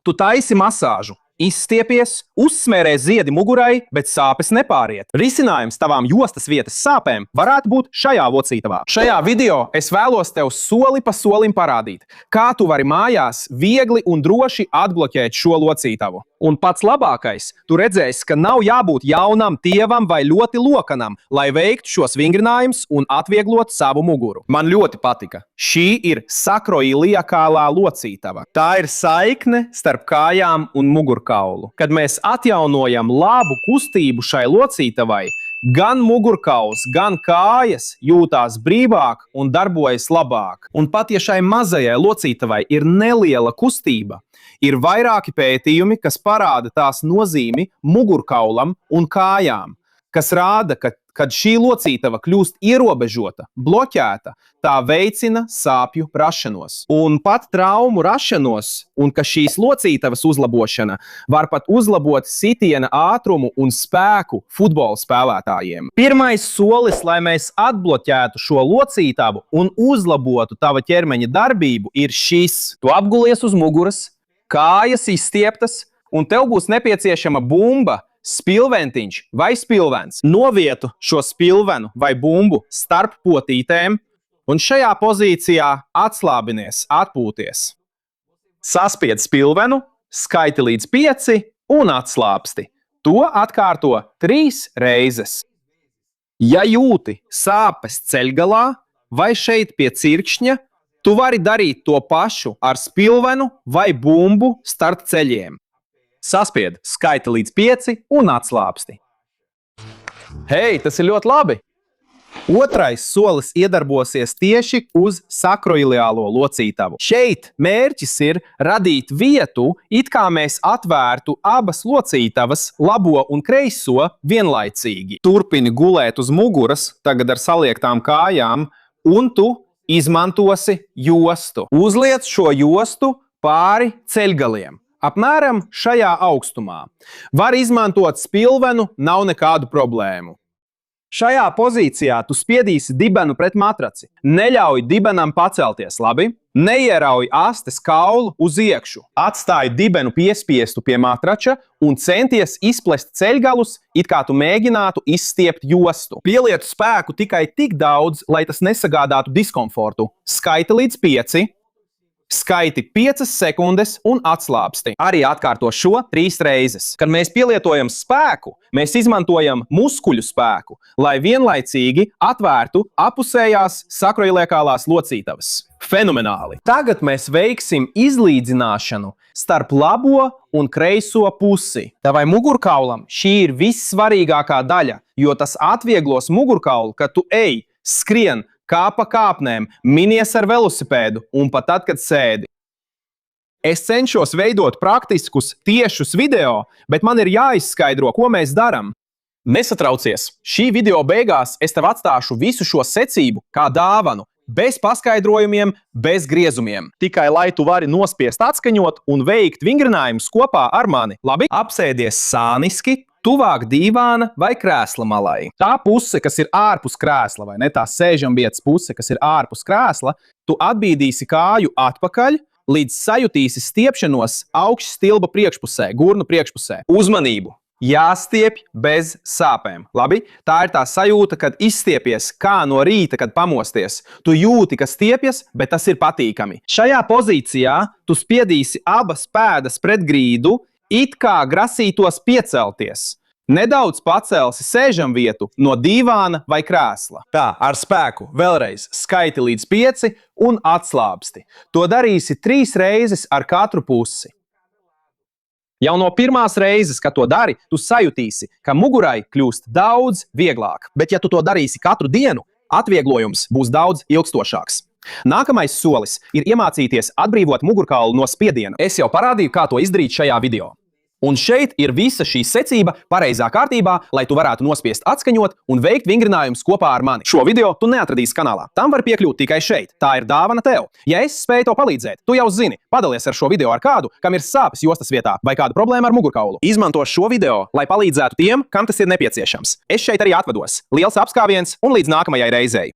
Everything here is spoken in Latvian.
Tu taisi masāžu, izstiepies, uzsmērē ziedi mugurai, bet sāpes nepāriet. Risinājums tavām jostas vietas sāpēm varētu būt šajā locītavā. Šajā video es vēlos tev soli pa solim parādīt, kā tu vari mājās viegli un droši atbloķēt šo locītavu. Un pats labākais, tu redzēsi, ka nav jābūt jaunam, tievam vai ļoti lokanam, lai veiktu šos vingrinājumus un atvieglotu savu muguru. Man ļoti patika. Šī ir sakroiliakālā locītava. Tā ir saikne starp kājām un mugurkaulu. Kad mēs atjaunojam labu kustību šai locītavai, gan mugurkauls, gan kājas jūtās brīvāk un darbojas labāk. Un pat ja šai mazajai locītavai ir neliela kustība, ir vairāki pētījumi, kas parāda tās nozīmi mugurkaulam un kājām, kas rāda, ka, kad šī locītava kļūst ierobežota, bloķēta, tā veicina sāpju rašanos. Un pat traumu rašanos, un ka šīs locītavas uzlabošana var pat uzlabot sitiena ātrumu un spēku futbola spēlētājiem. Pirmais solis, lai mēs atbloķētu šo locītavu un uzlabotu tava ķermeņa darbību, ir šis. Tu apgulies uz muguras, kājas izstieptas, un tev būs nepieciešama bumba, spilventiņš vai spilvens. Novietu šo spilvenu vai bumbu starp potītēm, un šajā pozīcijā atslābinies, atpūties. Saspied spilvenu, skaiti līdz 5 un atslābsti. To atkārto 3 reizes. Ja jūti sāpes ceļgalā vai šeit pie cirkšņa, tu vari darīt to pašu ar spilvenu vai bumbu starp ceļiem. Saspied, skaiti līdz 5 un atslābsti. Hei, tas ir ļoti labi! Otrais solis iedarbosies tieši uz sakroiliālo locītavu. Šeit mērķis ir radīt vietu, it kā mēs atvērtu abas locītavas, labo un kreiso, vienlaicīgi. Turpini gulēt uz muguras, tagad ar saliektām kājām, un tu izmantosi jostu. Uzliec šo jostu pāri ceļgaliem. Apmēram šajā augstumā. Var izmantot spilvenu, nav nekādu problēmu. Šajā pozīcijā tu spiedīsi dibenu pret matraci. Neļauj dibenam pacelties, labi? Neierauj astes kaulu uz iekšu. Atstāj dibenu piespiestu pie matrača un centies izplest ceļgalus, it kā tu mēģinātu izstiept jostu. Pieliec spēku tikai tik daudz, lai tas nesagādātu diskomfortu. Skaiti līdz 5. Skaiti 5 sekundes un atslābsti. Arī atkārto šo 3 reizes. Kad mēs pielietojam spēku, mēs izmantojam muskuļu spēku, lai vienlaicīgi atvērtu apusējās sakroiliakālās locītavas. Fenomenāli! Tagad mēs veiksim izlīdzināšanu starp labo un kreiso pusi. Tavai mugurkaulam šī ir vissvarīgākā daļa, jo tas atvieglos mugurkaulu, kad tu ej, skrien, kāpa kāpnēm, minies ar velosipēdu un pat tad, kad sēdi. Es cenšos veidot praktiskus, tiešus video, bet man ir jāizskaidro, ko mēs daram. Nesatraucies! Šī video beigās es tev atstāšu visu šo secību kā dāvanu, bez paskaidrojumiem, bez griezumiem. Tikai lai tu vari nospiest atskaņot un veikt vingrinājumus kopā ar mani. Labi? Apsēdies sāniski, tuvāk dīvāna vai krēsla malai. Tā puse, kas ir ārpus krēsla, vai ne, tā sēžamvietas puse, kas ir ārpus krēsla, tu atbīdīsi kāju atpakaļ, līdz sajutīsi stiepšanos augšstilba priekšpusē, gurnu priekšpusē. Uzmanību! Jāstiepj bez sāpēm. Labi? Tā ir tā sajūta, kad izstiepies kā no rīta, kad pamosties. Tu jūti, ka stiepjas, bet tas ir patīkami. Šajā pozīcijā tu spiedīsi abas pēdas pret grīdu, it kā grasītos piecelties. Nedaudz pacelsi sēžamvietu no dīvāna vai krēsla. Tā, ar spēku. Vēlreiz skaiti līdz 5 un atslābsti. To darīsi 3 reizes ar katru pusi. Jau no pirmās reizes, kad to dari, tu sajutīsi, ka mugurai kļūst daudz vieglāk. Bet ja tu to darīsi katru dienu, atvieglojums būs daudz ilgstošāks. Nākamais solis ir iemācīties atbrīvot mugurkaulu no spiediena. Es jau parādīju, kā to izdarīt šajā video. Un šeit ir visa šī secība pareizā kārtībā, lai tu varētu nospiest atskaņot un veikt vingrinājumus kopā ar mani. Šo video tu neatradīsi kanālā. Tam var piekļūt tikai šeit. Tā ir dāvana tev. Ja es spēju tev palīdzēt, tu jau zini, padalies ar šo video ar kādu, kam ir sāpes jostas vietā vai kāda problēma ar mugurkaulu. Izmanto šo video, lai palīdzētu tiem, kam tas ir nepieciešams. Es šeit arī atvados. Liels apskāviens un līdz nākamajai reizei!